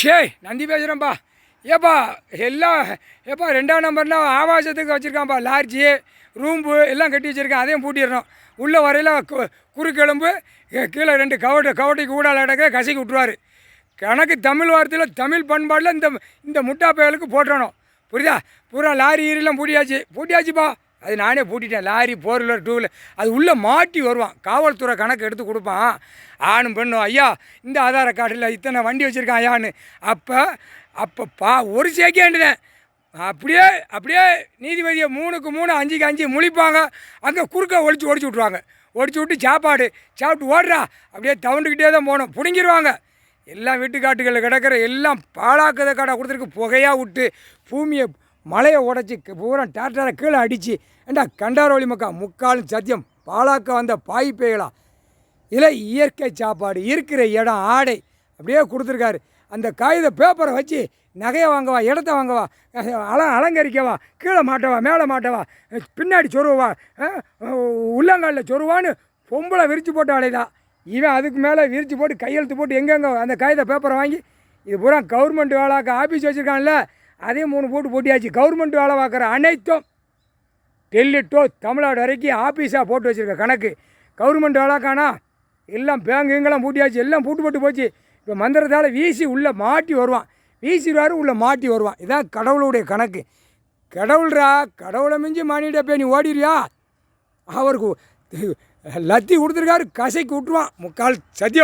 ஏய் நந்தி பேசுகிறேன்ப்பா. ஏப்பா எல்லாம் ஏப்பா 2ஆம் நம்பர்னா ஆபாசத்துக்கு வச்சுருக்கான்ப்பா. லார்ஜி ரூம்பு எல்லாம் கட்டி வச்சுருக்கேன், அதையும் பூட்டிடணும். உள்ளே வரையில் குறுக்கெலும்பு கீழே 2 கவட்டைக்கு ஊடால் அடக்க கசக்கி விட்ருவார். கணக்கு தமிழ் வார்த்தையில் தமிழ் பண்பாடில் இந்த முட்டா பயலுக்கு போட்டுறணும். புரியுதா? பூரா லாரி ஈரெல்லாம் பூட்டியாச்சுப்பா. அது நானே பூட்டிட்டேன். லாரி 4 வீலர் 2 வீலர் அது உள்ளே மாட்டி வருவான். காவல்துறை கணக்கு எடுத்து கொடுப்பான். ஆணும் பெண்ணும், ஐயா இந்த ஆதார கார்டில் இத்தனை வண்டி வச்சுருக்கான் ஐயான்னு. அப்போ ஒரு சேக்கேண்டுதேன் அப்படியே நீதிபதியை 3க்கு 3 5க்கு 5 முழிப்பாங்க. அங்கே குறுக்க ஒடிச்சு விட்ருவாங்க. ஒடிச்சு விட்டு சாப்பிட்டு ஓடுறா அப்படியே தவண்டுக்கிட்டே தான் போகணும். பிடுங்கிடுவாங்க. எல்லாம் வீட்டுக்காட்டுகளில் கிடக்கிற எல்லாம் பாழாக்கதை கடை கொடுத்துருக்கு. புகையாக விட்டு பூமியை மலையை உடச்சி பூரா டிராக்டரை கீழே அடித்து ஏண்டா கண்டாரோலி முக்காலும் சத்தியம் பாழாக்க வந்த பாய்ப்பைகளா. இதில் இயற்கை சாப்பாடு இருக்கிற இடம் ஆடை அப்படியே கொடுத்துருக்காரு. அந்த காகித பேப்பரை வச்சு நகையை வாங்கவா, இடத்த வாங்கவா, அலங்கரிக்கவா, கீழே மாட்டவா, மேலே மாட்டவா, பின்னாடி சொருவா, உள்ளங்காலில் சொருவான்னு பொம்பளை விரித்து போட்டு அலைதான். இவன் அதுக்கு மேலே விரித்து போட்டு கையெழுத்து போட்டு எங்கெங்கே அந்த காகித பேப்பரை வாங்கி இது பூரா கவர்மெண்ட் வேலைக்கு ஆஃபீஸ் வச்சுருக்கான்ல, அதையும் 3 போட்டியாச்சு. கவர்மெண்ட் வேலை பார்க்குற அனைத்தும் டெல்லி டு தமிழ்நாடு வரைக்கும் ஆஃபீஸாக போட்டு வச்சுருக்க கணக்கு. கவர்மெண்ட் வேலைக்கானா எல்லாம் பேங்குங்கெல்லாம் பூட்டியாச்சு. எல்லாம் போட்டு போச்சு. இப்போ மந்திரத்தால் வீசி உள்ளே மாட்டி வருவான். வீசிடுவார், உள்ளே மாட்டி வருவான். இதான் கடவுளுடைய கணக்கு. கடவுளை மிஞ்சி மானிட போய் நீ ஓடிடுறியா? அவருக்கு லத்தி கொடுத்துருக்காரு, கசைக்கு விட்டுருவான். முக்கால் சத்தியம்.